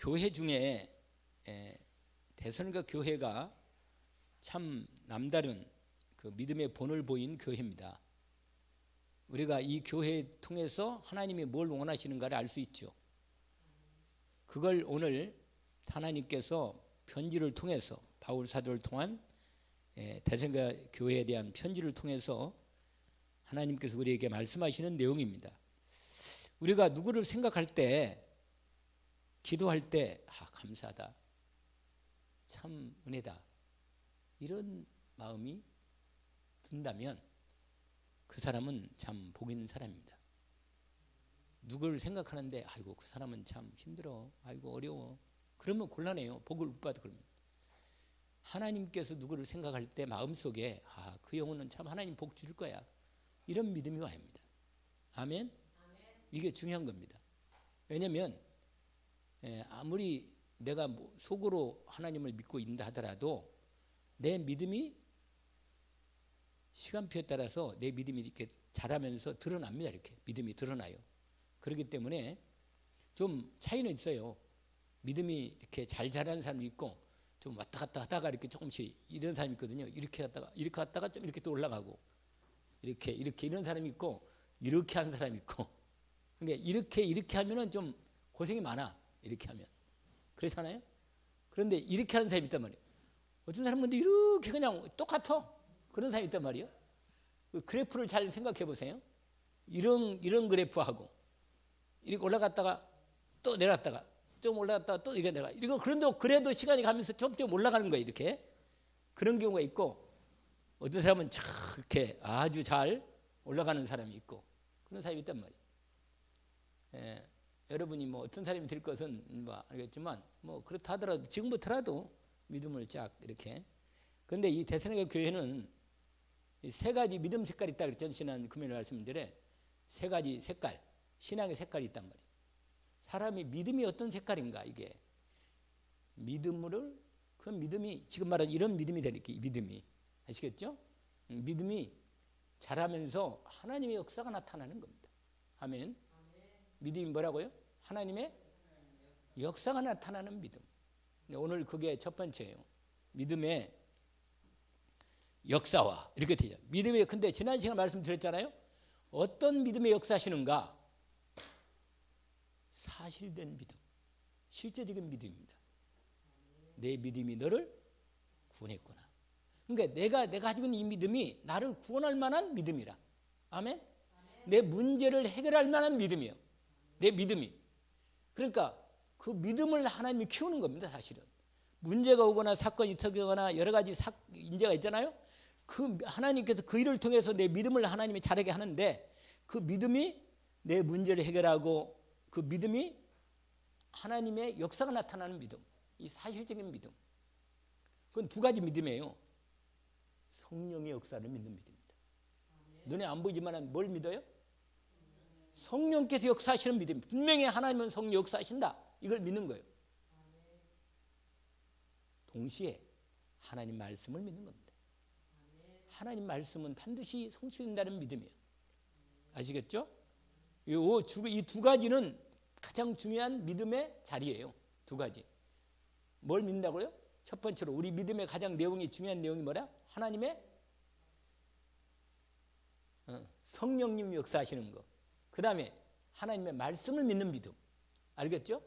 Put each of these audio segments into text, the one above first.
교회 중에 대선과 교회가 참 남다른 그 믿음의 본을 보인 교회입니다. 우리가 이 교회 통해서 하나님이 뭘 원하시는가를 알 수 있죠. 그걸 오늘 하나님께서 편지를 통해서 바울 사도를 통한 대선과 교회에 대한 편지를 통해서 하나님께서 우리에게 말씀하시는 내용입니다. 우리가 누구를 생각할 때, 기도할 때 감사하다, 참 은혜다, 이런 마음이 든다면 그 사람은 참 복 있는 사람입니다. 누구를 생각하는데 아이고 그 사람은 참 힘들어, 아이고 어려워, 그러면 곤란해요. 복을 못 받아. 그러면 하나님께서 누구를 생각할 때 마음속에 그 영혼은 참 하나님 복 줄 거야, 이런 믿음이 와야 합니다. 아멘? 이게 중요한 겁니다. 왜냐하면 아무리 내가 속으로 하나님을 믿고 있다 하더라도 내 믿음이 시간표에 따라서 내 믿음이 이렇게 자라면서 드러납니다. 이렇게 믿음이 드러나요. 그렇기 때문에 좀 차이는 있어요. 믿음이 이렇게 잘 자라는 사람이 있고 좀 왔다 갔다 하다가 이렇게 조금씩 이런 사람이 있거든요. 이렇게 갔다가 좀 이렇게 또 올라가고 이렇게 이런 사람이 있고 이렇게 하는 사람이 있고. 그러니까 이렇게 하면은 좀 고생이 많아. 이렇게 하면 그렇잖아요. 그런데 이렇게 하는 사람이 있단 말이에요. 어떤 사람은 이렇게 그냥 똑같아. 그런 사람이 있단 말이에요. 그 그래프를 잘 생각해 보세요. 이런 그래프하고 이렇게 올라갔다가 또 내려갔다가 좀 올라갔다가 또 이렇게 내려가. 이거 그래도 시간이 가면서 좀 올라가는 거예요. 이렇게 그런 경우가 있고, 어떤 사람은 이렇게 아주 잘 올라가는 사람이 있고 그런 사람이 있단 말이에요. 여러분이 뭐 어떤 사람이 될 것은 알겠지만 그렇다 하더라도 지금부터라도 믿음을 쫙 이렇게. 그런데 이 데살로니가 교회는 세 가지 믿음 색깔이 있다 그랬죠. 지난 금요일 말씀드렸는데 세 가지 색깔, 신앙의 색깔이 있단 말이에요. 사람이 믿음이 어떤 색깔인가, 이게 그 믿음이 지금 말하는 이런 믿음이 되니까, 믿음이 아시겠죠? 믿음이 자라면서 하나님의 역사가 나타나는 겁니다. 아멘. 믿음이 뭐라고요? 하나님의 역사가 나타나는 믿음. 오늘 그게 첫 번째예요. 믿음의 역사와 이렇게 되죠. 믿음의, 근데 지난 시간 말씀드렸잖아요. 어떤 믿음의 역사시는가? 사실된 믿음, 실제적인 믿음입니다. 내 믿음이 너를 구원했구나. 그러니까 내가 가지고 있는 이 믿음이 나를 구원할 만한 믿음이라. 아멘? 내 문제를 해결할 만한 믿음이에요. 내 믿음이. 그러니까 그 믿음을 하나님이 키우는 겁니다. 사실은 문제가 오거나 사건이 터지거나 여러 가지 문제가 있잖아요. 그 하나님께서 그 일을 통해서 내 믿음을 하나님이 자라게 하는데, 그 믿음이 내 문제를 해결하고 그 믿음이 하나님의 역사가 나타나는 믿음, 이 사실적인 믿음. 그건 두 가지 믿음이에요. 성령의 역사를 믿는 믿음입니다. 눈에 안 보이지만 뭘 믿어요? 성령께서 역사하시는 믿음. 분명히 하나님은 성령 역사하신다, 이걸 믿는 거예요. 동시에 하나님 말씀을 믿는 겁니다. 하나님 말씀은 반드시 성취된다는 믿음이에요. 아시겠죠? 이 두 가지는 가장 중요한 믿음의 자리예요. 두 가지. 뭘 믿는다고요? 첫 번째로 우리 믿음의 가장 중요한 내용이 뭐라? 하나님의 성령님 역사하시는 거. 그 다음에 하나님의 말씀을 믿는 믿음. 알겠죠?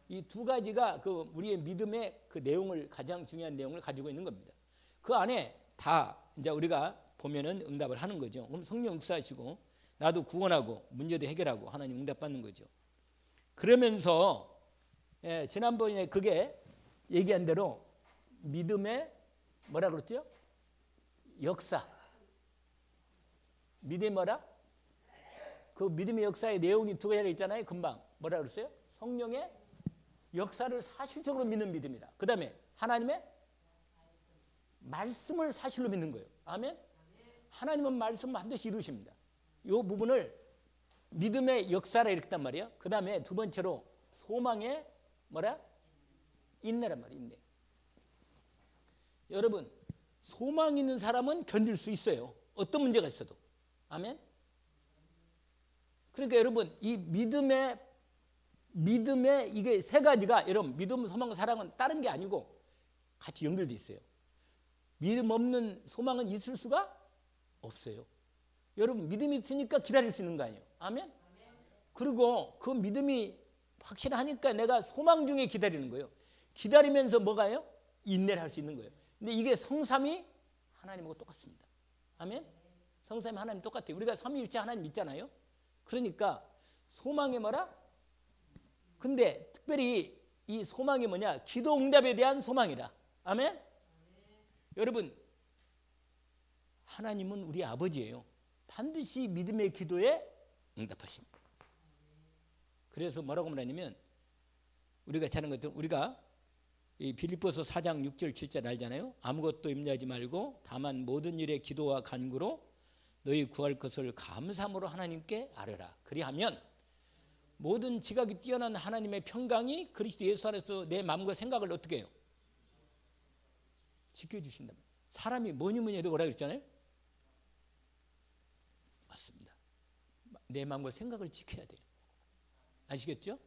이 두 가지가 우리의 믿음의 그 내용을, 가장 중요한 내용을 가지고 있는 겁니다. 그 안에 다 이제 우리가 보면은 응답을 하는 거죠. 그럼 성령 역사하시고 나도 구원하고 문제도 해결하고 하나님 응답받는 거죠. 그러면서 지난번에 그게 얘기한 대로 믿음의 뭐라 그랬죠? 역사. 믿음의 뭐라? 그 믿음의 역사의 내용이 두 가지가 있잖아요. 금방 뭐라 그랬어요? 성령의 역사를 사실적으로 믿는 믿음이다. 그 다음에 하나님의 말씀을 사실로 믿는 거예요. 아멘? 하나님은 말씀 반드시 이루십니다. 이 부분을 믿음의 역사라 이렇게 했단 말이에요. 그 다음에 두 번째로 소망의 뭐라? 인내란 말이에요. 인내. 여러분, 소망 있는 사람은 견딜 수 있어요. 어떤 문제가 있어도. 아멘? 그러니까 여러분, 이 믿음의 믿음의 이게 세 가지가 여러분 믿음, 소망, 사랑은 다른 게 아니고 같이 연결돼 있어요. 믿음 없는 소망은 있을 수가 없어요. 여러분 믿음이 있으니까 기다릴 수 있는 거 아니에요. 아멘? 그리고 그 믿음이 확실하니까 내가 소망 중에 기다리는 거예요. 기다리면서 뭐가요? 인내를 할 수 있는 거예요. 근데 이게 성삼위 하나님하고 똑같습니다. 아멘? 성삼위 하나님 똑같아요. 우리가 삼위일체 하나님 믿잖아요. 그러니까 소망이 뭐라? 근데 특별히 이 소망이 뭐냐? 기도 응답에 대한 소망이라. 아멘? 여러분 하나님은 우리 아버지예요. 반드시 믿음의 기도에 응답하십니다. 그래서 뭐라고 말하냐면 우리가 자는 것들 우리가 이 빌립보서 4장 6절 7절 알잖아요. 아무것도 염려하지 말고 다만 모든 일에 기도와 간구로 너희 구할 것을 감사함으로 하나님께 아뢰라. 그리하면 모든 지각이 뛰어난 하나님의 평강이 그리스도 예수 안에서 내 마음과 생각을 어떻게 해요? 지켜주신다. 사람이 뭐니 해도 뭐라 그랬잖아요. 맞습니다. 내 마음과 생각을 지켜야 돼요. 아시겠죠?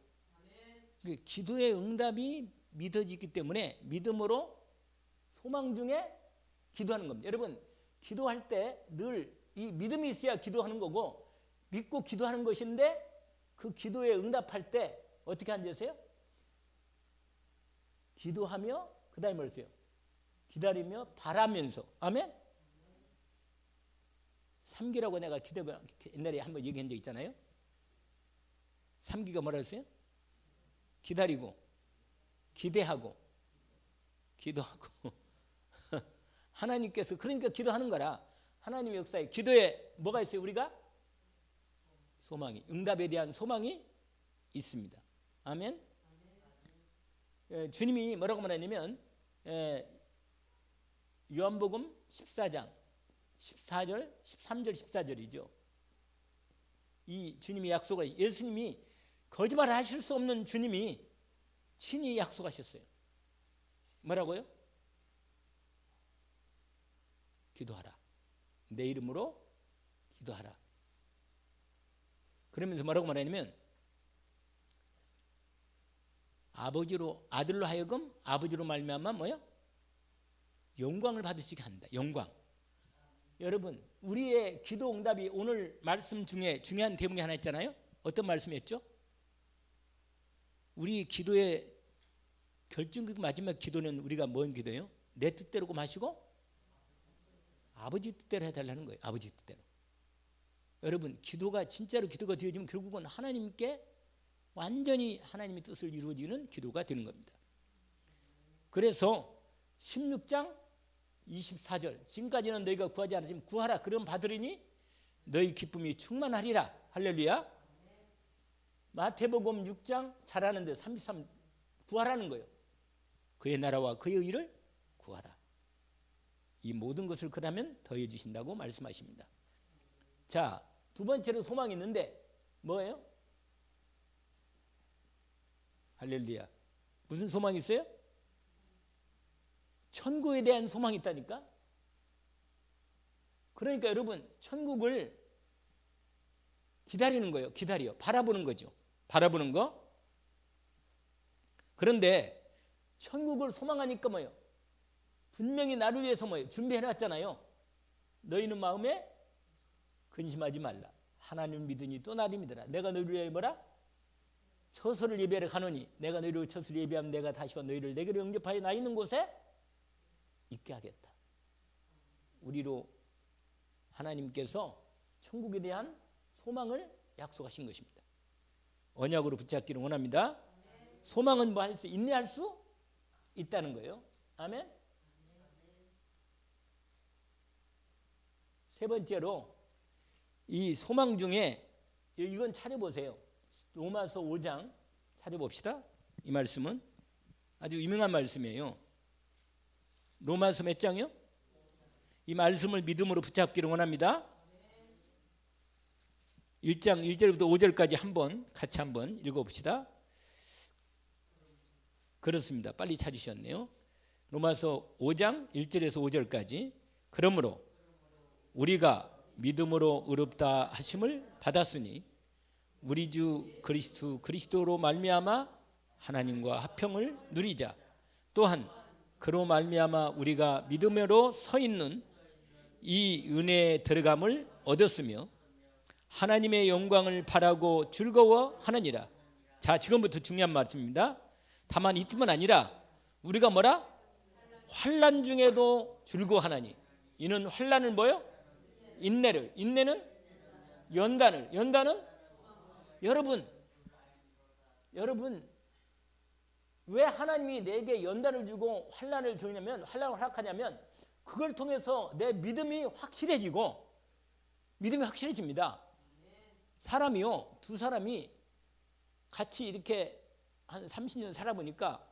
기도의 응답이 믿어지기 때문에 믿음으로 소망 중에 기도하는 겁니다. 여러분 기도할 때 늘 이 믿음이 있어야 기도하는 거고 믿고 기도하는 것인데 그 기도에 응답할 때 어떻게 앉으세요? 기도하며 그 다음에 뭐였어요? 기다리며 바라면서. 아멘? 3기라고 내가 옛날에 한번 얘기한 적 있잖아요. 3기가 뭐라 했어요? 기다리고 기대하고 기도하고 하나님께서 그러니까 기도하는 거라. 하나님의 역사에 기도에 뭐가 있어요? 우리가 소망이 응답에 대한 소망이 있습니다. 아멘. 주님이 뭐라고 말하냐면 요한복음 14장 14절 13절 14절이죠. 이 주님이 약속을 예수님이 거짓말을 하실 수 없는 주님이 친히 약속하셨어요. 뭐라고요? 기도하라. 내 이름으로 기도하라. 그러면서 뭐라고 말하냐면 아버지로 아들로 하여금 아버지로 말미암아 뭐요? 영광을 받으시게 한다. 영광. 여러분 우리의 기도 응답이 오늘 말씀 중에 중요한 대목이 하나 있잖아요. 어떤 말씀이었죠? 우리 기도의 결정적 마지막 기도는 우리가 뭔 기도예요? 내 뜻대로고 마시고 아버지 뜻대로 해달라는 거예요. 아버지 뜻대로. 여러분 기도가 진짜로 기도가 되어지면 결국은 하나님께 완전히 하나님의 뜻을 이루어지는 기도가 되는 겁니다. 그래서 16장 24절 지금까지는 너희가 구하지 않았지만 구하라 그럼 받으리니 너희 기쁨이 충만하리라. 할렐루야. 마태복음 6장 잘하는데 33 구하라는 거예요. 그의 나라와 그의 의를 구하라. 이 모든 것을 그러면 더해 주신다고 말씀하십니다. 자, 두 번째로 소망이 있는데 뭐예요? 할렐루야. 무슨 소망이 있어요? 천국에 대한 소망이 있다니까. 그러니까 여러분 천국을 기다리는 거예요. 기다려. 바라보는 거죠. 바라보는 거. 그런데 천국을 소망하니까 뭐예요? 분명히 나를 위해서 뭐예요? 준비해놨잖아요. 너희는 마음에 근심하지 말라. 하나님 믿으니 또 나를 믿으라. 내가 너희를 위하여 뭐라? 처소를 예비하러 가노니 내가 너희를 처소를 예비하면 내가 다시 와 너희를 내게로 영접하여 나 있는 곳에 있게 하겠다. 우리로 하나님께서 천국에 대한 소망을 약속하신 것입니다. 언약으로 붙잡기를 원합니다. 소망은 뭐 할 수 인내할 수 있다는 거예요. 아멘. 세 번째로 이 소망 중에 이건 찾아보세요. 로마서 5장 찾아봅시다. 이 말씀은 아주 유명한 말씀이에요. 로마서 몇 장이요? 이 말씀을 믿음으로 붙잡기를 원합니다. 1장 1절부터 5절까지 같이 한번 읽어봅시다. 그렇습니다. 빨리 찾으셨네요. 로마서 5장 1절에서 5절까지. 그러므로 우리가 믿음으로 의롭다 하심을 받았으니 우리 주 그리스도로 말미암아 하나님과 화평을 누리자. 또한 그로 말미암아 우리가 믿음으로 서 있는 이 은혜에 들어감을 얻었으며 하나님의 영광을 바라고 즐거워하느니라. 자, 지금부터 중요한 말씀입니다. 다만 이뿐만 아니라 우리가 뭐라? 환난 중에도 즐거워하나니. 이는 환난을 뭐요? 인내를. 인내는 연단을. 연단은 여러분 왜 하나님이 내게 연단을 주고 환난을 주냐면, 환난을 허락하냐면 그걸 통해서 내 믿음이 확실해지고, 믿음이 확실해집니다. 사람이요, 두 사람이 같이 이렇게 한 30년 살아보니까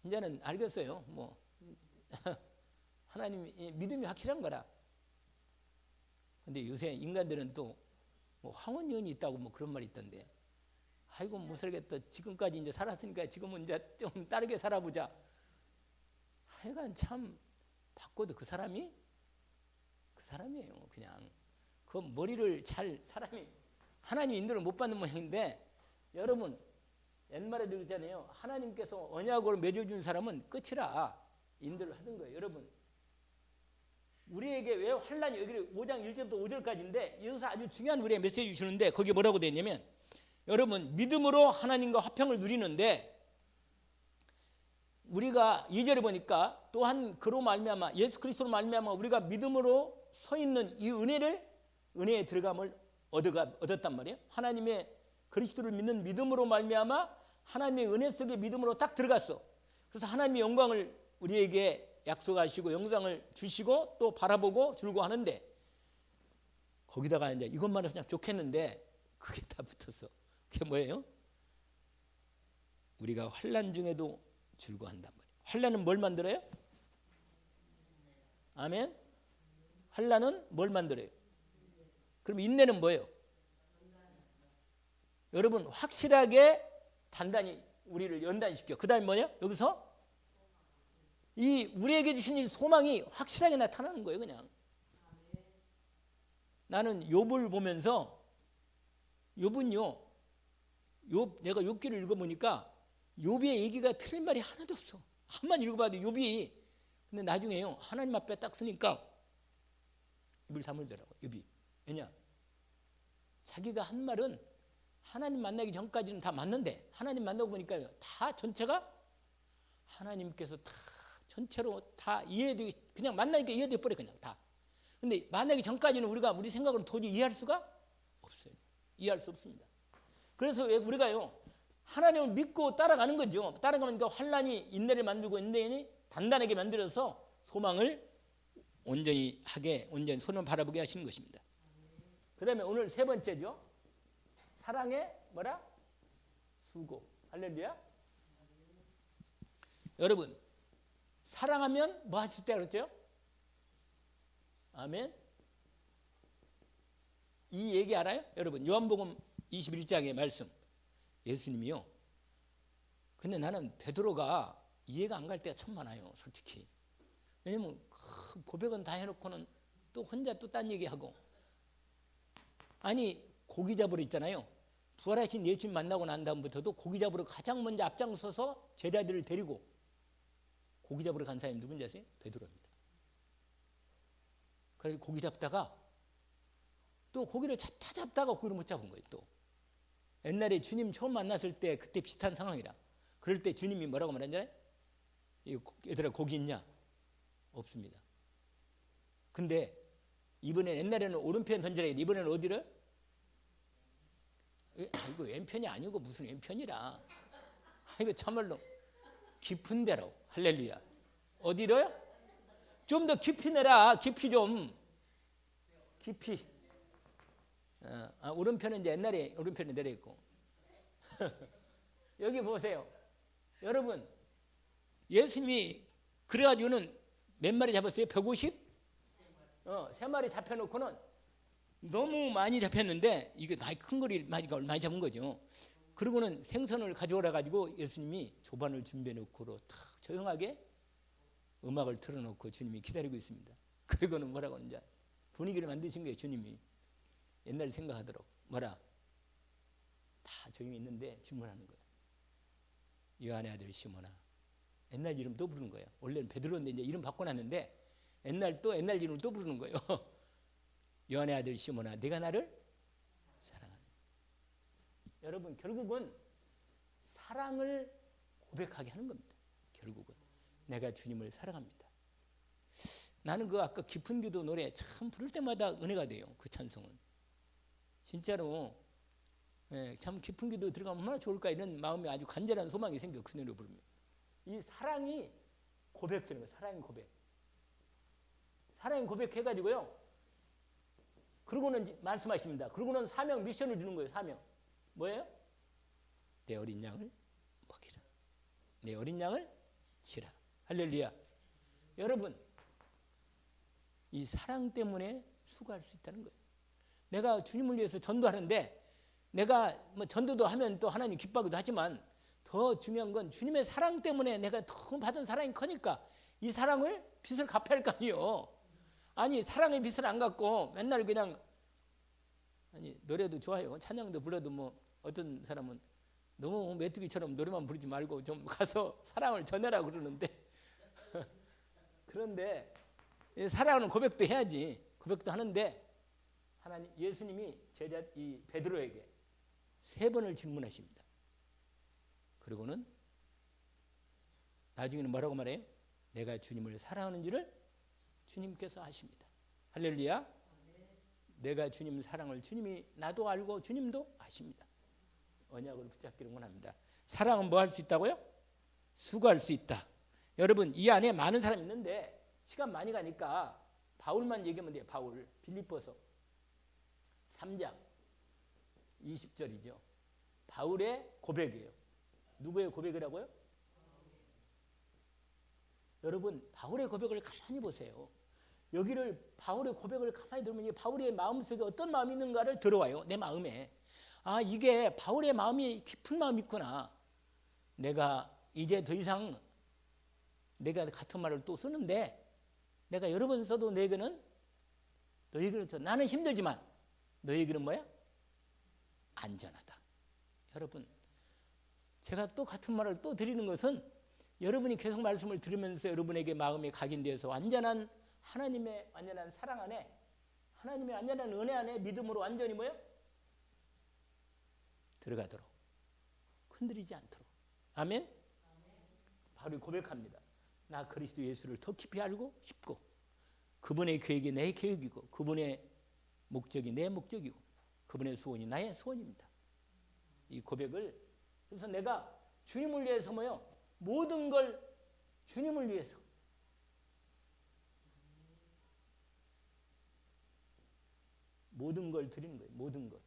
이제는 알겠어요. 뭐 하나님이 믿음이 확실한 거라. 근데 요새 인간들은 또 뭐 황혼연이 있다고 뭐 그런 말이 있던데, 아이고 못 살겠다. 지금까지 이제 살았으니까 지금은 이제 좀 다르게 살아보자. 하여간 참 바꿔도 그 사람이에요. 그냥 그 머리를 잘, 사람이 하나님 인도를 못 받는 모양인데, 여러분 옛말에 그러잖아요. 하나님께서 언약으로 맺어준 사람은 끝이라 인도를 하던 거예요. 여러분, 우리에게 왜 환난이, 여기 5장 1절부터 5절까지인데 여기서 아주 중요한 우리의 메시지 주시는데, 거기에 뭐라고 되어 있냐면, 여러분 믿음으로 하나님과 화평을 누리는데, 우리가 2절에 보니까 또한 그로 말미암아, 예수 그리스도로 말미암아 우리가 믿음으로 서 있는 이 은혜에 들어감을 얻었단 말이에요. 하나님의 그리스도를 믿는 믿음으로 말미암아 하나님의 은혜 속에 믿음으로 딱 들어갔어. 그래서 하나님의 영광을 우리에게 약속하시고 영광을 주시고 또 바라보고 즐거워하는데, 거기다가 이제 이것만 해서 그냥 좋겠는데 그게 다 붙었어. 그게 뭐예요? 우리가 환난 중에도 즐거워한단 말이에요. 환난은 뭘 만들어요? 아멘. 환난은 뭘 만들어요? 그럼 인내는 뭐예요? 여러분 확실하게 단단히 우리를 연단시켜. 그 다음에 뭐냐? 여기서 이 우리에게 주신 이 소망이 확실하게 나타나는 거예요. 그냥 나는 욥을 보면서, 욥은요, 내가 욥기를 읽어보니까 욥의 얘기가 틀린 말이 하나도 없어. 한번 읽어봐도 욥이, 근데 나중에요 하나님 앞에 딱 서니까 입을 다물더라고 욥이. 왜냐? 자기가 한 말은 하나님 만나기 전까지는 다 맞는데, 하나님 만나고 보니까 다 전체가 하나님께서 다 전체로 다 이해되고, 그냥 만나니까 이해돼 버려 그냥 다. 근데 만나기 전까지는 우리 생각으로 도저히 이해할 수가 없어요. 이해할 수 없습니다. 그래서 왜 우리가요 하나님을 믿고 따라가는 거죠. 따라가니까 환난이 인내를 만들고, 인내는 단단하게 만들어서 소망을 온전히 손을 바라보게 하시는 것입니다. 그 다음에 오늘 세 번째죠. 사랑의 뭐라? 수고. 할렐루야. 여러분 사랑하면 뭐 하실 때 그랬죠? 아멘. 이 얘기 알아요? 여러분 요한복음 21장의 말씀, 예수님이요. 근데 나는 베드로가 이해가 안 갈 때가 참 많아요, 솔직히. 왜냐면 고백은 다 해놓고는 또 혼자 또 딴 얘기하고. 아니 고기 잡으러 있잖아요. 부활하신 예수님 만나고 난 다음부터도 고기 잡으러 가장 먼저 앞장서서 제자들을 데리고 고기 잡으러 간 사람이 누군지 아세요? 베드로입니다. 그래서 고기 잡다가 또 고기를 잡다가 고기를 못 잡은 거예요. 또 옛날에 주님 처음 만났을 때 그때 비슷한 상황이라. 그럴 때 주님이 뭐라고 말했잖아요? 얘들아 고기 있냐? 없습니다. 근데 이번에, 옛날에는 오른편 던지라 했는데 이번에는 어디를? 이거 왼편이 아니고 무슨 왼편이라. 이거 참말로 깊은 데로. 할렐루야. 어디로요? 좀 더 깊이 내라. 깊이 좀. 깊이. 오른편은 이제 옛날에 오른편에 내려있고. 여기 보세요. 여러분 예수님이 그래가지고는 몇 마리 잡았어요? 150? 3마리 잡혀놓고는 너무 많이 잡혔는데, 이게 큰 거리 많이 잡은 거죠. 그러고는 생선을 가져오라 가지고 예수님이 조반을 준비해 놓고 탁 조용하게 음악을 틀어놓고 주님이 기다리고 있습니다. 그리고는 뭐라고 이제 분위기를 만드신 거예요. 주님이 옛날 생각하도록. 뭐라? 다 조용히 있는데 질문하는 거예요. 요한의 아들 시몬아. 옛날 이름 또 부르는 거예요. 원래는 베드로인데 이제 이름 바꿔놨는데 옛날 이름을 또 부르는 거예요. 요한의 아들 시몬아, 네가 나를 사랑하느냐. 여러분, 결국은 사랑을 고백하게 하는 겁니다. 결국은 내가 주님을 사랑합니다. 나는 그 아까 깊은 기도 노래 참 부를 때마다 은혜가 돼요. 그 찬송은 진짜로 참 깊은 기도 들어가면 얼마나 좋을까 이런 마음이 아주 간절한 소망이 생겨. 그 노래 부르면 이 사랑이 고백되는 거예요. 사랑의 고백. 사랑의 고백해가지고요. 그러고는 말씀하십니다. 그러고는 사명 미션을 주는 거예요. 사명 뭐예요? 내 어린 양을 먹이라. 내 어린 양을 치라. 할렐루야. 여러분, 이 사랑 때문에 수고할 수 있다는 거예요. 내가 주님을 위해서 전도하는데 내가 뭐 전도도 하면 또 하나님 기뻐하기도 하지만 더 중요한 건 주님의 사랑 때문에 내가 더 받은 사랑이 크니까 이 사랑을 빚을 갚아야 할 거 아니에요. 아니 사랑의 빚을 안 갚고 맨날 그냥 아니 노래도 좋아요. 찬양도 불러도 뭐 어떤 사람은 너무 메뚜기처럼 노래만 부르지 말고 좀 가서 사랑을 전해라 그러는데 그런데 사랑하는 고백도 해야지. 고백도 하는데 하나님 예수님이 제자 이 베드로에게 3번을 질문하십니다. 그리고는 나중에는 뭐라고 말해요? 내가 주님을 사랑하는지를 주님께서 아십니다. 할렐루야. 내가 주님 사랑을 주님이 나도 알고 주님도 아십니다. 언약을 붙잡기를 원합니다. 사랑은 뭐 할 수 있다고요? 수고할 수 있다. 여러분 이 안에 많은 사람이 있는데 시간 많이 가니까 바울만 얘기하면 돼요. 바울 빌립보서 3장 20절이죠. 바울의 고백이에요. 누구의 고백이라고요? 여러분 바울의 고백을 가만히 보세요. 여기를 바울의 고백을 가만히 들으면 바울의 마음속에 어떤 마음이 있는가를 들어와요. 내 마음에. 아 이게 바울의 마음이 깊은 마음이 있구나. 내가 이제 더 이상 내가 같은 말을 또 쓰는데 내가 여러 번 써도 너에게는 나는 힘들지만 너에게는 뭐야? 안전하다. 여러분 제가 또 같은 말을 또 드리는 것은 여러분이 계속 말씀을 들으면서 여러분에게 마음이 각인되어서 완전한 하나님의 완전한 사랑 안에 하나님의 완전한 은혜 안에 믿음으로 완전히 뭐예요? 들어가도록 흔들리지 않도록. 아멘? 바로 고백합니다. 나 그리스도 예수를 더 깊이 알고 싶고 그분의 계획이 내 계획이고 그분의 목적이 내 목적이고 그분의 소원이 나의 소원입니다. 이 고백을 그래서 내가 주님을 위해서 뭐요? 모든 걸 주님을 위해서 모든 걸 드리는 거예요. 모든 것.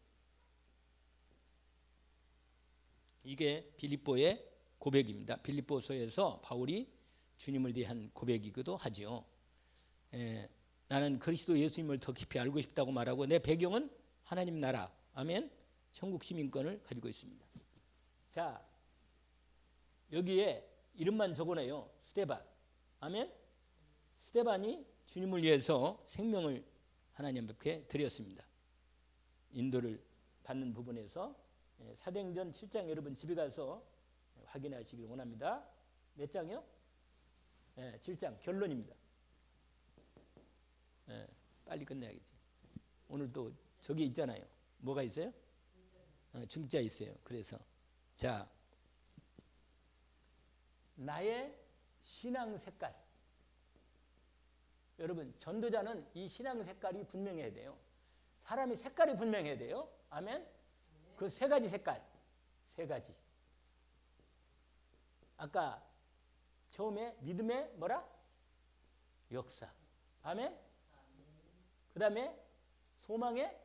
이게 빌립보의 고백입니다. 빌립보서에서 바울이 주님을 대한 고백이기도 하죠. 나는 그리스도 예수님을 더 깊이 알고 싶다고 말하고 내 배경은 하나님 나라, 아멘, 천국 시민권을 가지고 있습니다. 자, 여기에 이름만 적어놔요. 스데반, 아멘. 스데반이 주님을 위해서 생명을 하나님 앞에 드렸습니다. 인도를 받는 부분에서 사도행전 7장 여러분 집에 가서 확인하시길 원합니다. 몇 장이요? 7장 결론입니다. 빨리 끝내야겠지. 오늘 또 저기 있잖아요. 뭐가 있어요? 중자 있어요. 그래서 자 나의 신앙 색깔. 여러분 전도자는 이 신앙 색깔이 분명해야 돼요. 사람이 색깔이 분명해야 돼요. 아멘. 그 3가지 색깔. 3가지. 아까 처음에 믿음의 뭐라? 역사. 아멘. 그 다음에 소망의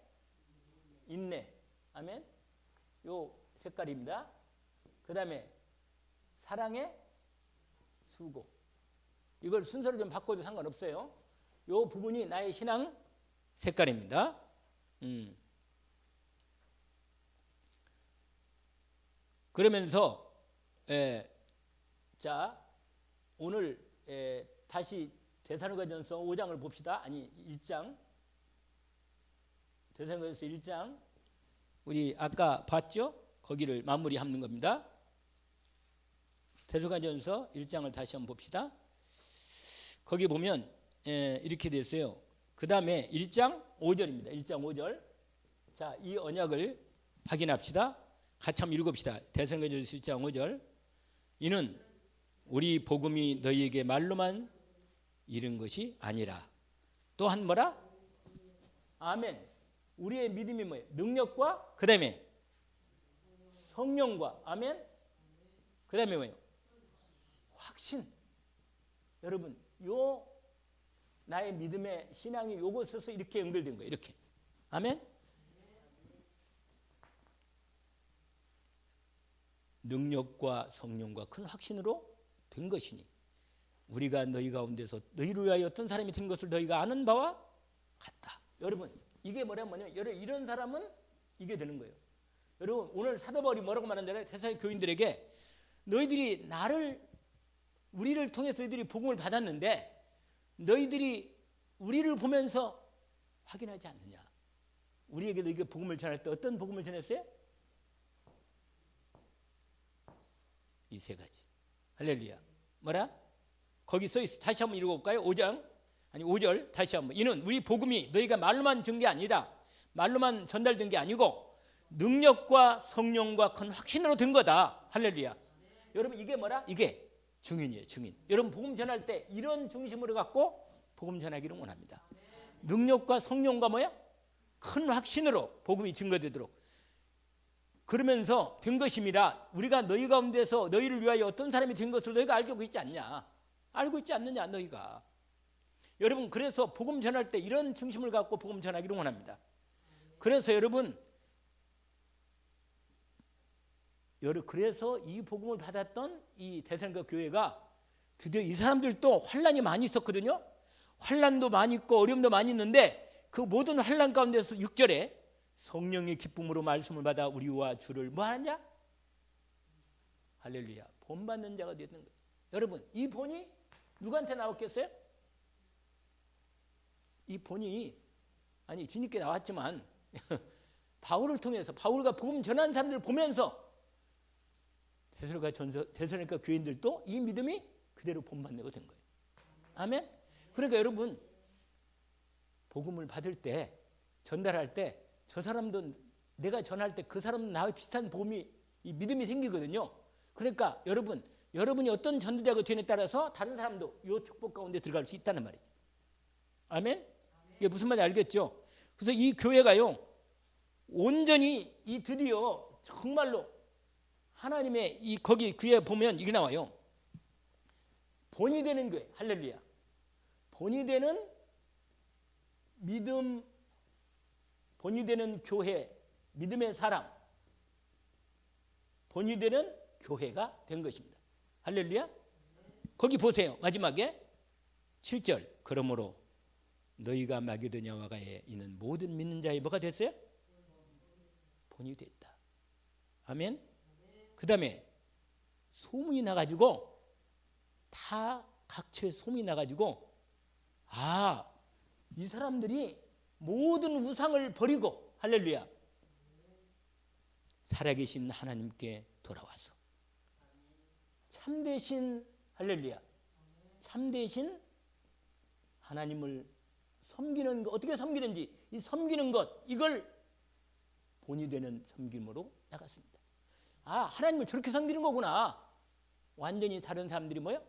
인내. 아멘. 요 색깔입니다. 그 다음에 사랑의 수고. 이걸 순서를 좀 바꿔도 상관없어요. 요 부분이 나의 신앙 색깔입니다. 그러면서 자 오늘 다시 데살로니가전서 5장을 봅시다. 아니 1장. 데살로니가전서 1장 우리 아까 봤죠? 거기를 마무리하는 겁니다. 데살로니가전서 1장을 다시 한번 봅시다. 거기 보면 이렇게 됐어요. 그 다음에 1장 5절입니다. 1장 5절. 자, 이 언약을 확인합시다. 같이 한번 읽읍시다. 데살로니가전서 1장 5절. 이는 우리 복음이 너희에게 말로만 이른 것이 아니라 또한 뭐라? 아멘. 우리의 믿음이 뭐예요? 능력과 그 다음에 성령과 아멘. 그 다음에 뭐예요? 확신. 여러분, 요 나의 믿음의 신앙이 요거 써서 이렇게 연결된 거예요. 이렇게. 아멘. 능력과 성령과 큰 확신으로 된 것이니 우리가 너희 가운데서 너희를 위하여 어떤 사람이 된 것을 너희가 아는 바와 같다. 여러분, 이게 뭐냐면 이런 사람은 이게 되는 거예요. 여러분, 오늘 사도 바울이 뭐라고 말한다래? 데살로니가 교인들에게 너희들이 우리를 통해서 너희들이 복음을 받았는데 너희들이 우리를 보면서 확인하지 않느냐. 우리에게 너희가 복음을 전할 때 어떤 복음을 전했어요? 이 세 가지. 할렐루야. 뭐라? 거기 써 있어. 다시 한번 읽어볼까요? 5절 다시 한번. 이는 우리 복음이 너희가 말로만 전 게 아니라 말로만 전달된 게 아니고 능력과 성령과 큰 확신으로 된 거다. 할렐루야. 여러분, 이게 뭐라? 이게 증인이에요. 증인. 여러분, 복음 전할 때 이런 중심으로 갖고 복음 전하기를 원합니다. 능력과 성령과 뭐야? 큰 확신으로 복음이 증거되도록. 그러면서 된 것임이라 우리가 너희 가운데서 너희를 위하여 어떤 사람이 된 것을 너희가 알고 있지 않냐? 알고 있지 않느냐 너희가. 여러분, 그래서 복음 전할 때 이런 중심을 갖고 복음 전하기를 원합니다. 그래서 여러분, 그래서 이 복음을 받았던 이 데살로니가 교회가 드디어 이 사람들도 환난이 많이 있었거든요. 환난도 많이 있고 어려움도 많이 있는데 그 모든 환난 가운데서 6절에 성령의 기쁨으로 말씀을 받아 우리와 주를 뭐하냐? 할렐루야. 본받는 자가 되는 거예요. 여러분, 이 본이 누구한테 나왔겠어요? 이 본이 뒤늦게 나왔지만 바울을 통해서 바울과 복음 전하는 사람들을 보면서 데살로니가 교인들도 이 믿음이 그대로 본받는 거 된 거예요. 아멘. 그러니까 여러분, 복음을 받을 때 전달할 때 저 사람도 내가 전할 때 그 사람도 나와 비슷한 이 믿음이 생기거든요. 그러니까 여러분이 어떤 전도자가 되느냐에 따라서 다른 사람도 이 축복 가운데 들어갈 수 있다는 말이에요. 아멘? 이게 무슨 말인지 알겠죠? 그래서 이 교회가요, 온전히 드디어 정말로 하나님의 거기 귀에 보면 이게 나와요. 본이 되는 교회. 할렐루야. 본이 되는 믿음, 본이 되는 교회, 믿음의 사람, 본이 되는 교회가 된 것입니다. 할렐루야. 거기 보세요. 마지막에 7절. 그러므로 너희가 마게도냐와가에 있는 모든 믿는 자의 뭐가 됐어요? 본이 됐다. 아멘. 그 다음에 소문이 나가지고 다 각처에 소문이 나가지고 이 사람들이 모든 우상을 버리고 할렐루야 살아계신 하나님께 돌아와서 참되신 할렐루야 참되신 하나님을 섬기는 것, 어떻게 섬기는지 이 섬기는 것 이걸 본이 되는 섬김으로 나갔습니다. 하나님을 저렇게 섬기는 거구나. 완전히 다른 사람들이 뭐예요?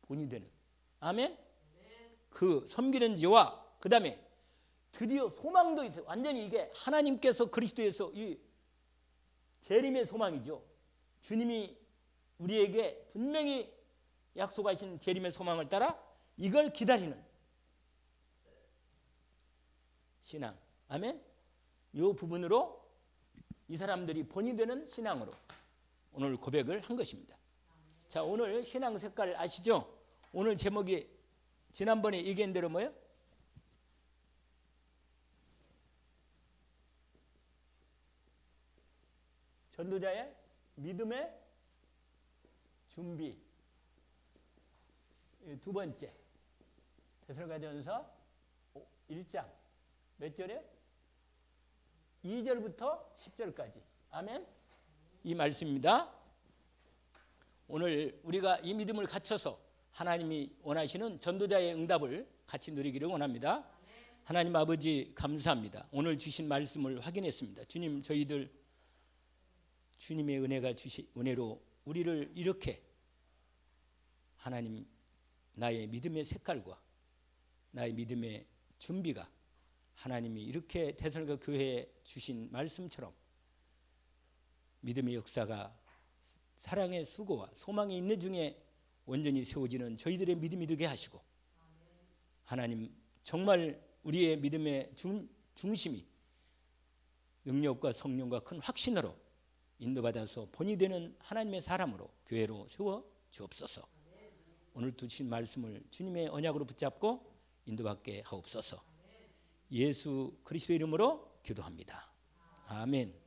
본이 되는. 아멘. 그 섬기는 지와 그 다음에 드디어 소망도 있어요. 완전히 이게 하나님께서 그리스도에서 이 재림의 소망이죠. 주님이 우리에게 분명히 약속하신 재림의 소망을 따라 이걸 기다리는 신앙. 아멘. 이 부분으로 이 사람들이 본이 되는 신앙으로 오늘 고백을 한 것입니다. 자, 오늘 신앙 색깔 아시죠? 오늘 제목이 지난번에 얘기한 대로 뭐예요? 전도자의 믿음의 준비. 두 번째 데살로니가전서 1장 몇 절에? 2절부터 10절까지. 아멘. 이 말씀입니다. 오늘 우리가 이 믿음을 갖춰서 하나님이 원하시는 전도자의 응답을 같이 누리기를 원합니다. 하나님 아버지 감사합니다. 오늘 주신 말씀을 확인했습니다. 주님, 저희들 주님의 은혜로 우리를 이렇게 하나님, 나의 믿음의 색깔과 나의 믿음의 준비가 하나님이 이렇게 데살로니가 교회에 주신 말씀처럼 믿음의 역사가 사랑의 수고와 소망의 인내 중에 온전히 세워지는 저희들의 믿음이 되게 하시고, 하나님 정말 우리의 믿음의 중심이 능력과 성령과 큰 확신으로 인도받아서 본이 되는 하나님의 사람으로 교회로 세워 주옵소서. 오늘 주신 말씀을 주님의 언약으로 붙잡고 인도받게 하옵소서. 예수 그리스도 이름으로 기도합니다. 아멘.